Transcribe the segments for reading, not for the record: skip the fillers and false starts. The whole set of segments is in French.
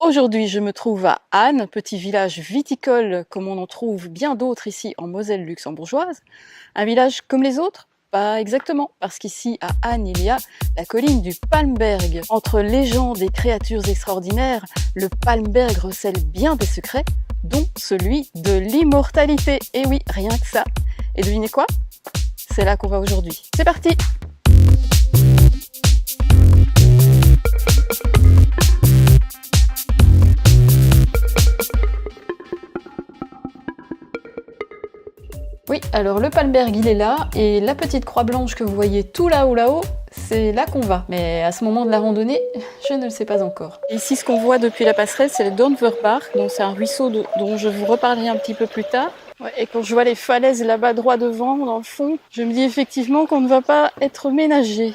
Aujourd'hui, je me trouve à Hann, petit village viticole comme on en trouve bien d'autres ici en Moselle luxembourgeoise. Un village comme les autres? Pas exactement, parce qu'ici à Hann, il y a la colline du Palmberg. Entre légendes et créatures extraordinaires, le Palmberg recèle bien des secrets, dont celui de l'immortalité. Et oui, rien que ça. Et devinez quoi? C'est là qu'on va aujourd'hui. C'est parti! Oui, alors le Palmberg il est là, et la petite croix blanche que vous voyez tout là-haut, c'est là qu'on va. Mais à ce moment de la randonnée, je ne le sais pas encore. Ici, ce qu'on voit depuis la passerelle, c'est le Donverbach, donc c'est un ruisseau dont je vous reparlerai un petit peu plus tard. Ouais, et quand je vois les falaises là-bas droit devant, dans le fond, je me dis effectivement qu'on ne va pas être ménagé.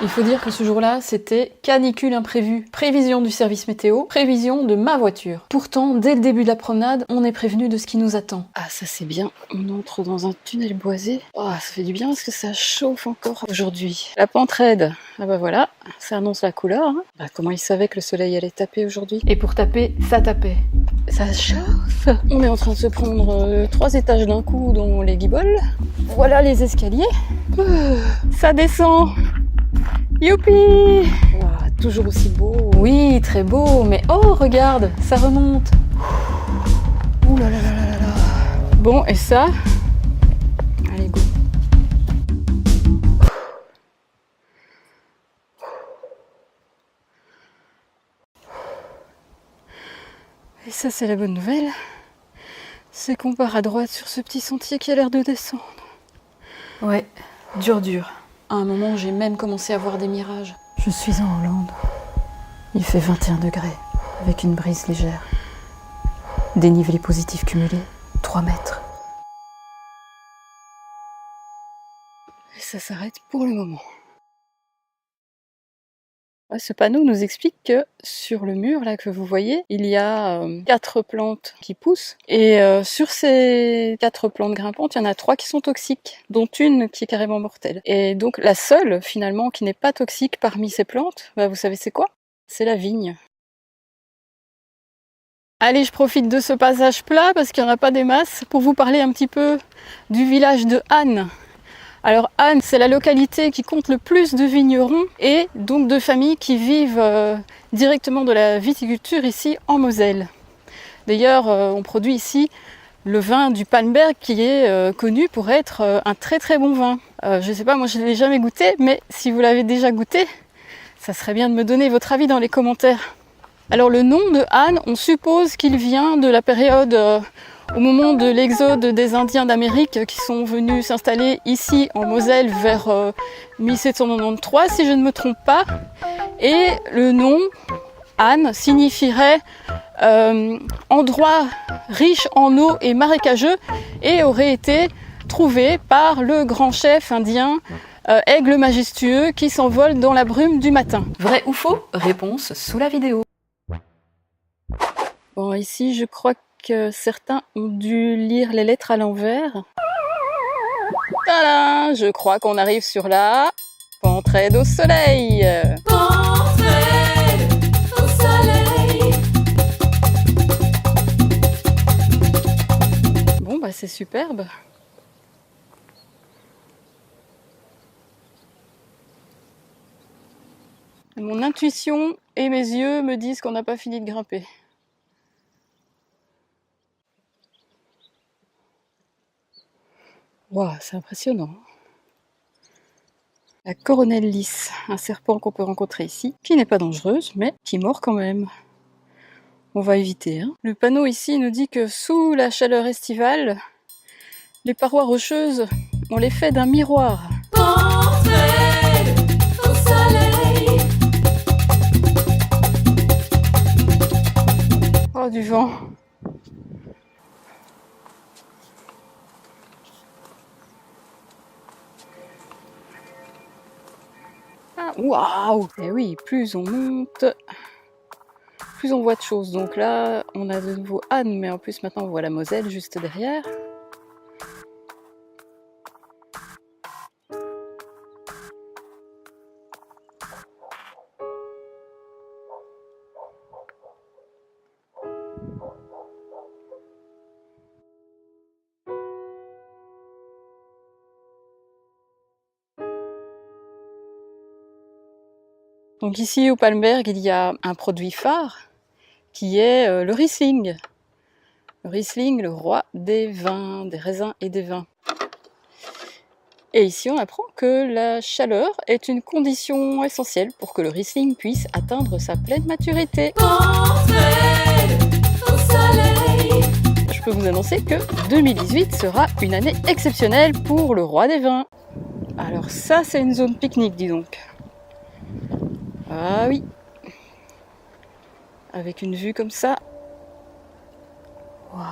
Il faut dire que ce jour-là, c'était canicule imprévue, prévision du service météo, prévision de ma voiture. Pourtant, dès le début de la promenade, on est prévenu de ce qui nous attend. Ah, ça c'est bien. On entre dans un tunnel boisé. Oh, ça fait du bien parce que ça chauffe encore aujourd'hui. La pente raide. Ah bah voilà, ça annonce la couleur. Hein. Bah, comment ils savaient que le soleil allait taper aujourd'hui? Et pour taper, ça tapait. Ça chauffe. On est en train de se prendre 3 étages d'un coup dans les guiboles. Voilà les escaliers. Ça descend. Youpi! Wow, toujours aussi beau. Oui, très beau, mais oh, regarde, ça remonte. Ouh là là là là là. Bon, et ça? Allez, go. Et ça, c'est la bonne nouvelle. C'est qu'on part à droite sur ce petit sentier qui a l'air de descendre. Ouais, dur. À un moment, j'ai même commencé à voir des mirages. Je suis en Hollande. Il fait 21 degrés, avec une brise légère. Dénivelé positif cumulé, 3 mètres. Et ça s'arrête pour le moment. Ce panneau nous explique que sur le mur là que vous voyez, il y a 4 plantes qui poussent. Et sur ces 4 plantes grimpantes, il y en a 3 qui sont toxiques, dont une qui est carrément mortelle. Et donc la seule finalement qui n'est pas toxique parmi ces plantes, bah, vous savez c'est quoi? C'est la vigne. Allez, je profite de ce passage plat parce qu'il n'y en a pas des masses pour vous parler un petit peu du village de Hann. Alors Hann, c'est la localité qui compte le plus de vignerons et donc de familles qui vivent directement de la viticulture ici en Moselle. D'ailleurs, on produit ici le vin du Palmberg qui est connu pour être un très très bon vin. Je sais pas, moi je ne l'ai jamais goûté, mais si vous l'avez déjà goûté, ça serait bien de me donner votre avis dans les commentaires. Alors le nom de Hann, on suppose qu'il vient de la période au moment de l'exode des Indiens d'Amérique qui sont venus s'installer ici en Moselle vers 1793 si je ne me trompe pas. Et le nom Hann signifierait endroit riche en eau et marécageux et aurait été trouvé par le grand chef indien Aigle majestueux qui s'envole dans la brume du matin. Vrai ou faux? Réponse sous la vidéo. Bon, ici, je crois que certains ont dû lire les lettres à l'envers. Tadam! Je crois qu'on arrive sur la Pentraide au soleil. Pentraide au soleil. Bon, bah c'est superbe. Mon intuition et mes yeux me disent qu'on n'a pas fini de grimper. Waouh, c'est impressionnant. La coronelle lisse, un serpent qu'on peut rencontrer ici, qui n'est pas dangereuse, mais qui mord quand même. On va éviter. Hein. Le panneau ici nous dit que sous la chaleur estivale, les parois rocheuses ont l'effet d'un miroir. Pentraide au soleil. Oh, du vent. Waouh! Et oui, plus on monte, plus on voit de choses. Donc là, on a de nouveau Hann, mais en plus maintenant on voit la Moselle juste derrière. Donc ici au Palmberg, il y a un produit phare qui est le Riesling. Le Riesling, le roi des vins, des raisins et des vins. Et ici on apprend que la chaleur est une condition essentielle pour que le Riesling puisse atteindre sa pleine maturité. Je peux vous annoncer que 2018 sera une année exceptionnelle pour le roi des vins. Alors ça c'est une zone pique-nique, dis donc. Ah oui, avec une vue comme ça. Waouh.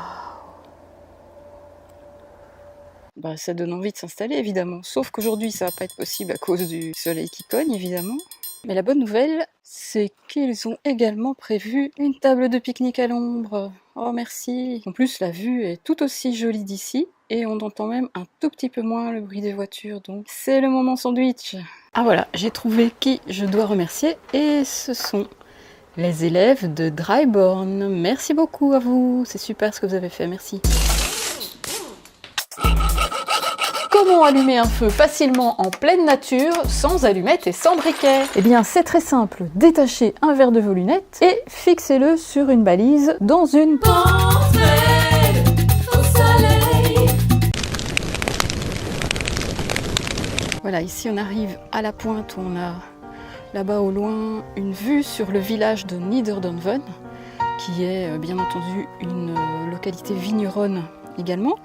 Bah, ça donne envie de s'installer évidemment, sauf qu'aujourd'hui ça va pas être possible à cause du soleil qui cogne évidemment. Mais la bonne nouvelle, c'est qu'ils ont également prévu une table de pique-nique à l'ombre. Oh merci. En plus la vue est tout aussi jolie d'ici et on entend même un tout petit peu moins le bruit des voitures, donc c'est le moment sandwich. Ah voilà, j'ai trouvé qui je dois remercier et ce sont les élèves de Dryborn. Merci beaucoup à vous, c'est super ce que vous avez fait, merci. Comment allumer un feu facilement en pleine nature, sans allumettes et sans briquet? Eh bien c'est très simple, détachez un verre de vos lunettes et fixez-le sur une balise dans une... Voilà, ici on arrive à la pointe où on a là-bas au loin une vue sur le village de Niederdonven, qui est bien entendu une localité vigneronne également,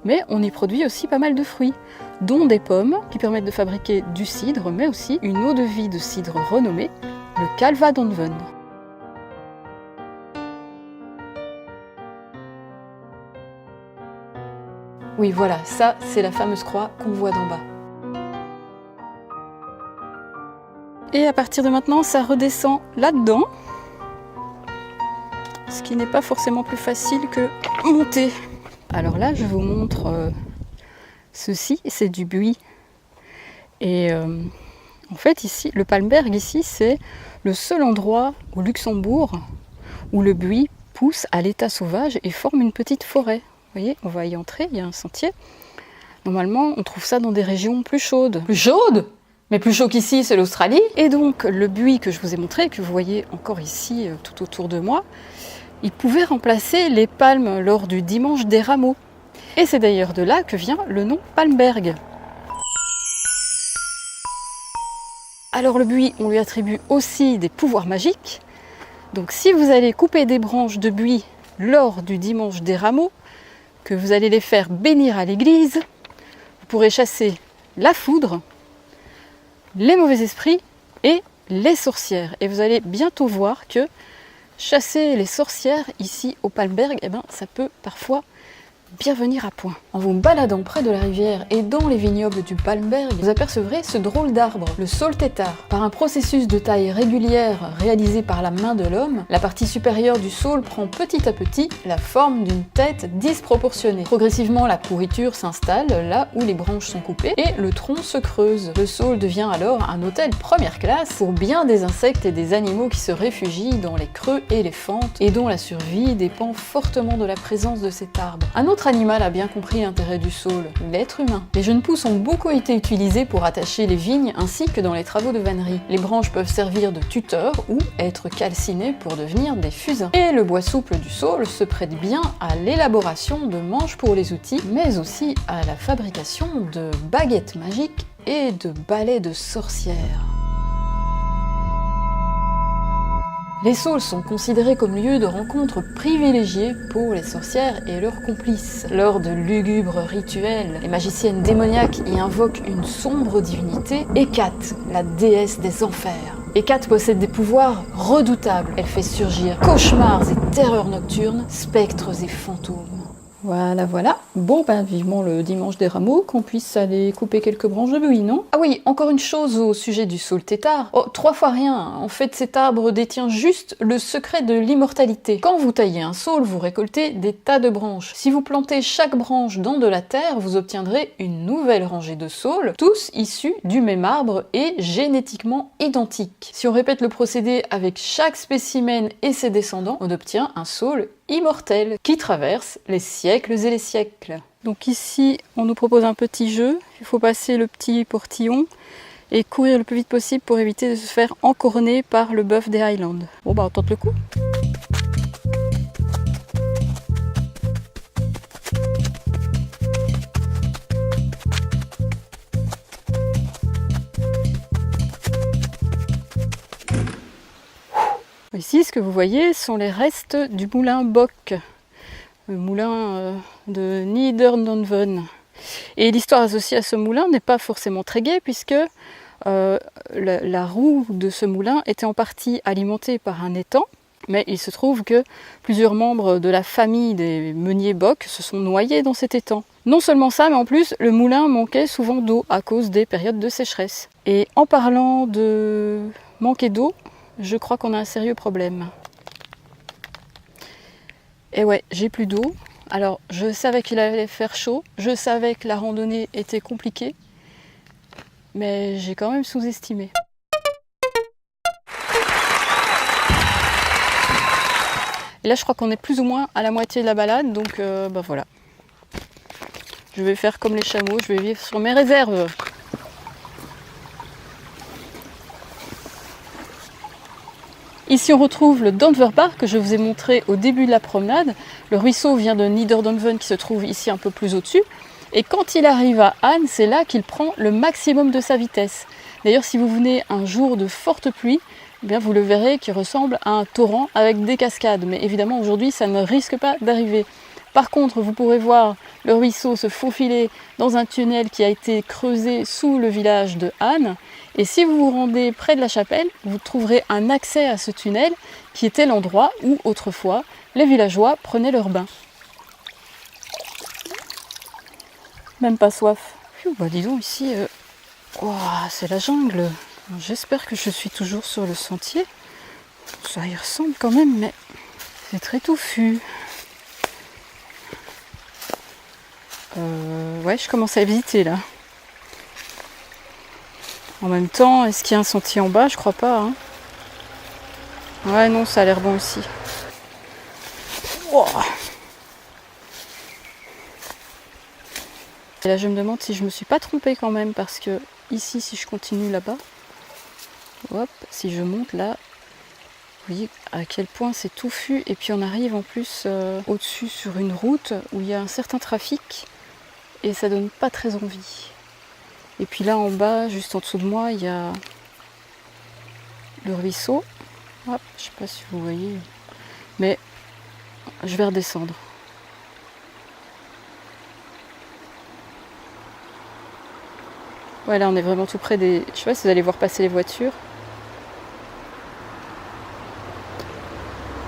mais on y produit aussi pas mal de fruits, dont des pommes qui permettent de fabriquer du cidre, mais aussi une eau de vie de cidre renommée, le Kalvadonven. Oui voilà, ça c'est la fameuse croix qu'on voit d'en bas. Et à partir de maintenant, ça redescend là-dedans, ce qui n'est pas forcément plus facile que monter. Alors là, je vous montre ceci, c'est du buis. Et en fait, ici, le Palmberg, ici, c'est le seul endroit au Luxembourg où le buis pousse à l'état sauvage et forme une petite forêt. Vous voyez, on va y entrer, il y a un sentier. Normalement, on trouve ça dans des régions plus chaudes. Plus chaudes ? Mais plus chaud qu'ici, c'est l'Australie. Et donc, le buis que je vous ai montré, que vous voyez encore ici, tout autour de moi, il pouvait remplacer les palmes lors du dimanche des rameaux. Et c'est d'ailleurs de là que vient le nom Palmberg. Alors le buis, on lui attribue aussi des pouvoirs magiques. Donc si vous allez couper des branches de buis lors du dimanche des rameaux, que vous allez les faire bénir à l'église, vous pourrez chasser la foudre, les mauvais esprits et les sorcières. Et vous allez bientôt voir que chasser les sorcières ici au Palmberg, eh ben, ça peut parfois bien venir à point. En vous baladant près de la rivière et dans les vignobles du Palmberg, vous apercevrez ce drôle d'arbre, le saule-tétard. Par un processus de taille régulière réalisé par la main de l'homme, la partie supérieure du saule prend petit à petit la forme d'une tête disproportionnée. Progressivement, la pourriture s'installe là où les branches sont coupées et le tronc se creuse. Le saule devient alors un hôtel première classe pour bien des insectes et des animaux qui se réfugient dans les creux et les fentes et dont la survie dépend fortement de la présence de cet arbre. Un autre animal a bien compris l'intérêt du saule, l'être humain. Les jeunes pousses ont beaucoup été utilisées pour attacher les vignes ainsi que dans les travaux de vannerie. Les branches peuvent servir de tuteurs ou être calcinées pour devenir des fusains. Et le bois souple du saule se prête bien à l'élaboration de manches pour les outils, mais aussi à la fabrication de baguettes magiques et de balais de sorcières. Les saules sont considérés comme lieux de rencontre privilégiés pour les sorcières et leurs complices. Lors de lugubres rituels, les magiciennes démoniaques y invoquent une sombre divinité, Hécate, la déesse des enfers. Hécate possède des pouvoirs redoutables. Elle fait surgir cauchemars et terreurs nocturnes, spectres et fantômes. Voilà, voilà. Bon, ben vivement le dimanche des rameaux, qu'on puisse aller couper quelques branches de buis, non? Ah oui, encore une chose au sujet du saule tétard. Oh, 3 fois rien. En fait, cet arbre détient juste le secret de l'immortalité. Quand vous taillez un saule, vous récoltez des tas de branches. Si vous plantez chaque branche dans de la terre, vous obtiendrez une nouvelle rangée de saules, tous issus du même arbre et génétiquement identiques. Si on répète le procédé avec chaque spécimen et ses descendants, on obtient un saule immortel qui traverse les siècles et les siècles. Donc ici, on nous propose un petit jeu. Il faut passer le petit portillon et courir le plus vite possible pour éviter de se faire encorner par le bœuf des Highlands. Bon bah on tente le coup. Ici, ce que vous voyez sont les restes du moulin Bock, le moulin de Niederdonven. Et l'histoire associée à ce moulin n'est pas forcément très gaie, puisque la roue de ce moulin était en partie alimentée par un étang, mais il se trouve que plusieurs membres de la famille des meuniers Bock se sont noyés dans cet étang. Non seulement ça, mais en plus, le moulin manquait souvent d'eau à cause des périodes de sécheresse. Et en parlant de manquer d'eau, je crois qu'on a un sérieux problème. Et ouais, j'ai plus d'eau. Alors, je savais qu'il allait faire chaud, je savais que la randonnée était compliquée, mais j'ai quand même sous-estimé. Et là, je crois qu'on est plus ou moins à la moitié de la balade, donc bah voilà. Je vais faire comme les chameaux, je vais vivre sur mes réserves. Ici on retrouve le Donverbar que je vous ai montré au début de la promenade. Le ruisseau vient de Niederdonven qui se trouve ici un peu plus au-dessus. Et quand il arrive à Hann, c'est là qu'il prend le maximum de sa vitesse. D'ailleurs, si vous venez un jour de forte pluie, eh bien, vous le verrez qui ressemble à un torrent avec des cascades. Mais évidemment aujourd'hui ça ne risque pas d'arriver. Par contre, vous pourrez voir le ruisseau se faufiler dans un tunnel qui a été creusé sous le village de Hann. Et si vous vous rendez près de la chapelle, vous trouverez un accès à ce tunnel qui était l'endroit où, autrefois, les villageois prenaient leur bain. Même pas soif. Bah dis donc, ici, c'est la jungle. J'espère que je suis toujours sur le sentier. Ça y ressemble quand même, mais c'est très touffu. Ouais, je commence à visiter là. En même temps, est-ce qu'il y a un sentier en bas? Je crois pas. Hein. Ouais, non, ça a l'air bon aussi. Wow. Et là, je me demande si je me suis pas trompée quand même, parce que ici, si je continue là-bas, hop, si je monte là, vous voyez à quel point c'est touffu. Et puis on arrive en plus au-dessus sur une route où il y a un certain trafic et ça donne pas très envie. Et puis là en bas, juste en dessous de moi, il y a le ruisseau. Hop, je sais pas si vous voyez, mais je vais redescendre. Ouais, là on est vraiment tout près des... Je sais pas si vous allez voir passer les voitures.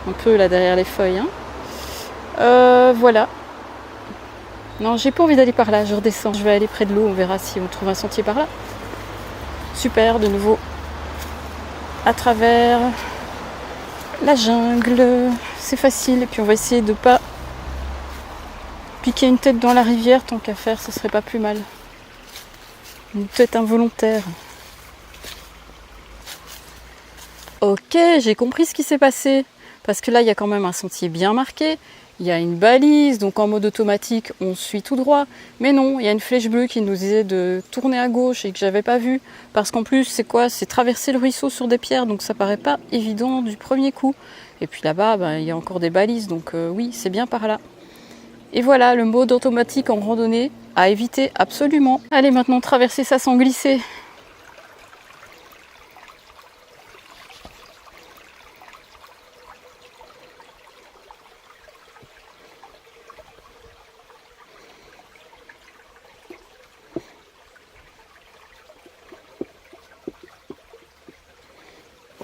Un peu là derrière les feuilles. Hein. Voilà. Non, j'ai pas envie d'aller par là, je redescends. Je vais aller près de l'eau, on verra si on trouve un sentier par là. Super, de nouveau à travers la jungle. C'est facile, et puis on va essayer de pas piquer une tête dans la rivière, tant qu'à faire, ça serait pas plus mal. Une tête involontaire. Ok, j'ai compris ce qui s'est passé. Parce que là, il y a quand même un sentier bien marqué. Il y a une balise, donc en mode automatique, on suit tout droit. Mais non, il y a une flèche bleue qui nous disait de tourner à gauche et que j'avais pas vu. Parce qu'en plus, c'est quoi? C'est traverser le ruisseau sur des pierres, donc ça paraît pas évident du premier coup. Et puis là-bas, il y a encore des balises, donc oui, c'est bien par là. Et voilà, le mode automatique en randonnée à éviter absolument. Allez, maintenant traverser ça sans glisser.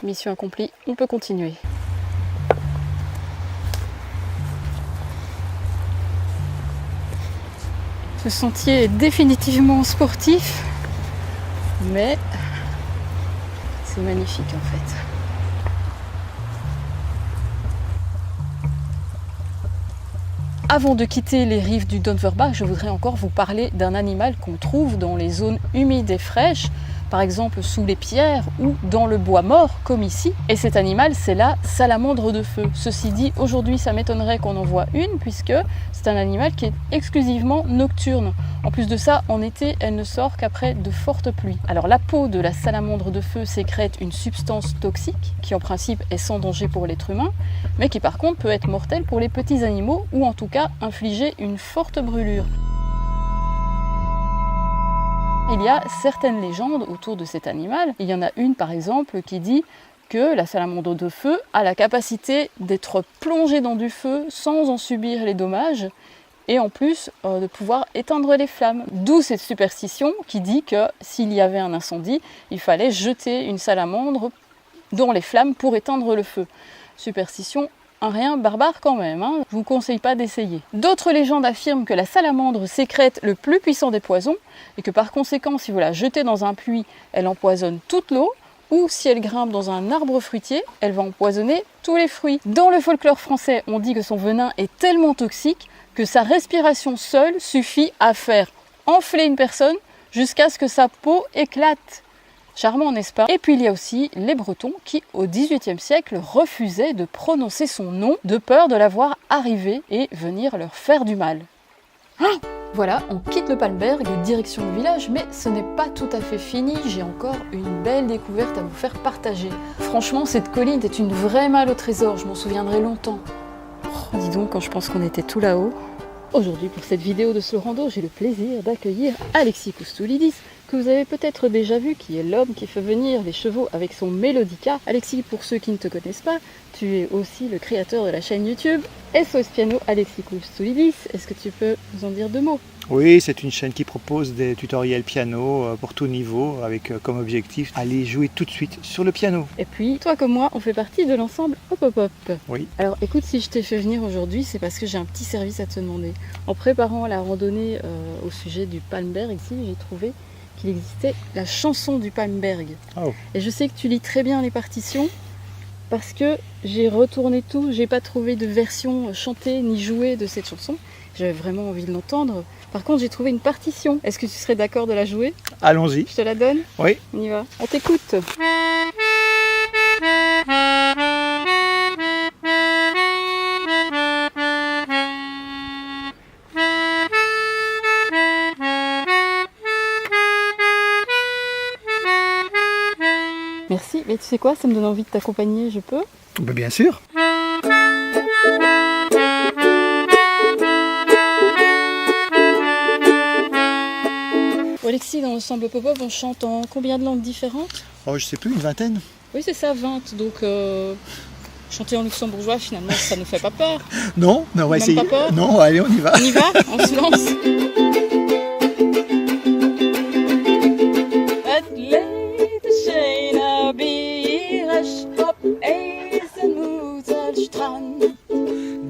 Mission accomplie, on peut continuer. Ce sentier est définitivement sportif, mais c'est magnifique en fait. Avant de quitter les rives du Donverbach, je voudrais encore vous parler d'un animal qu'on trouve dans les zones humides et fraîches, par exemple sous les pierres ou dans le bois mort, comme ici. Et cet animal, c'est la salamandre de feu. Ceci dit, aujourd'hui, ça m'étonnerait qu'on en voit une, puisque c'est un animal qui est exclusivement nocturne. En plus de ça, en été, elle ne sort qu'après de fortes pluies. Alors la peau de la salamandre de feu sécrète une substance toxique, qui en principe est sans danger pour l'être humain, mais qui par contre peut être mortelle pour les petits animaux, ou en tout cas infliger une forte brûlure. Il y a certaines légendes autour de cet animal. Il y en a une par exemple qui dit que la salamandre de feu a la capacité d'être plongée dans du feu sans en subir les dommages et en plus de pouvoir éteindre les flammes. D'où cette superstition qui dit que s'il y avait un incendie, il fallait jeter une salamandre dans les flammes pour éteindre le feu. Superstition un rien barbare quand même, hein. Je vous conseille pas d'essayer. D'autres légendes affirment que la salamandre sécrète le plus puissant des poisons et que par conséquent, si vous la jetez dans un puits, elle empoisonne toute l'eau, ou si elle grimpe dans un arbre fruitier, elle va empoisonner tous les fruits. Dans le folklore français, on dit que son venin est tellement toxique que sa respiration seule suffit à faire enfler une personne jusqu'à ce que sa peau éclate. Charmant, n'est-ce pas? Et puis il y a aussi les Bretons qui, au XVIIIe siècle, refusaient de prononcer son nom de peur de la voir arriver et venir leur faire du mal. Voilà, on quitte le Palmberg, direction le village, mais ce n'est pas tout à fait fini, j'ai encore une belle découverte à vous faire partager. Franchement, cette colline est une vraie malle au trésor, je m'en souviendrai longtemps. Oh, dis donc, quand je pense qu'on était tout là-haut. Aujourd'hui, pour cette vidéo de ce rando, j'ai le plaisir d'accueillir Alexis Koustoulidis, que vous avez peut-être déjà vu, qui est l'homme qui fait venir les chevaux avec son Mélodica. Alexis, pour ceux qui ne te connaissent pas, tu es aussi le créateur de la chaîne YouTube SOS Piano Alexis Koustoulidis. Est-ce que tu peux nous en dire deux mots? Oui, c'est une chaîne qui propose des tutoriels piano pour tout niveau, avec comme objectif aller jouer tout de suite sur le piano. Et puis, toi comme moi, on fait partie de l'ensemble Hop Hop Hop. Oui. Alors écoute, si je t'ai fait venir aujourd'hui, c'est parce que j'ai un petit service à te demander. En préparant la randonnée au sujet du Palmberg ici, j'ai trouvé qu'il existait la chanson du Palmberg. Oh. Et je sais que tu lis très bien les partitions, parce que j'ai retourné tout, j'ai pas trouvé de version chantée ni jouée de cette chanson. J'avais vraiment envie de l'entendre. Par contre, j'ai trouvé une partition. Est-ce que tu serais d'accord de la jouer? Allons-y. Je te la donne? Oui. On y va. On t'écoute. Merci, mais tu sais quoi, ça me donne envie de t'accompagner, je peux? Bien sûr. Alexis, dans l'ensemble Pop-Up, on chante en combien de langues différentes? Oh, je sais plus, une vingtaine. Oui, c'est ça, 20. Donc, chanter en luxembourgeois, finalement, ça ne fait pas peur. Non, mais on va Même essayer. pas peur? Non, allez, on y va. On y va? On se lance.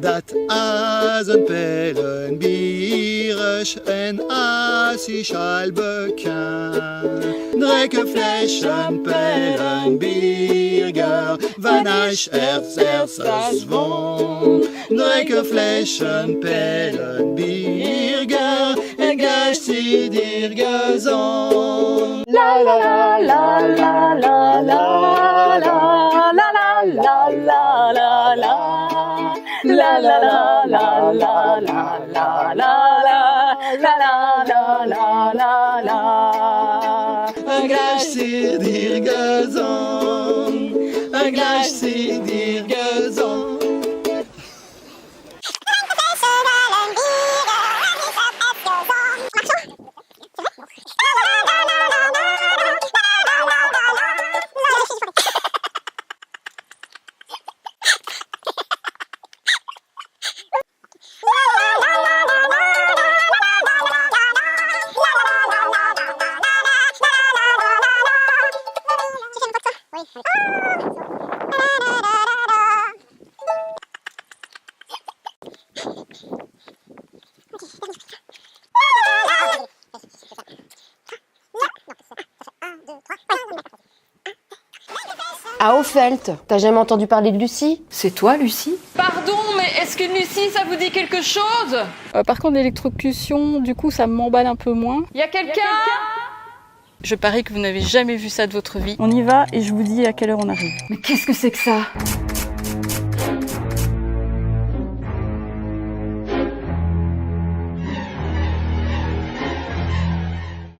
Dat azenpellen biersch en asischal bekend. Drecke Flächen pellen bierger, wann ich erstes wohn. Drecke Flächen pellen bierger, gleich sie dir gesund. La la la la la la la la la la la la la. La la la la la la la la la la la la la. Gleich sie dir gesund, gleich sie dir gesund. À Aufelt. T'as jamais entendu parler de Lucie? C'est toi, Lucie? Pardon, mais est-ce qu'une Lucie, ça vous dit quelque chose? Par contre, l'électrocution, du coup, ça m'emballe un peu moins. Y a quelqu'un? Je parie que vous n'avez jamais vu ça de votre vie. On y va et je vous dis à quelle heure on arrive. Mais qu'est-ce que c'est que ça?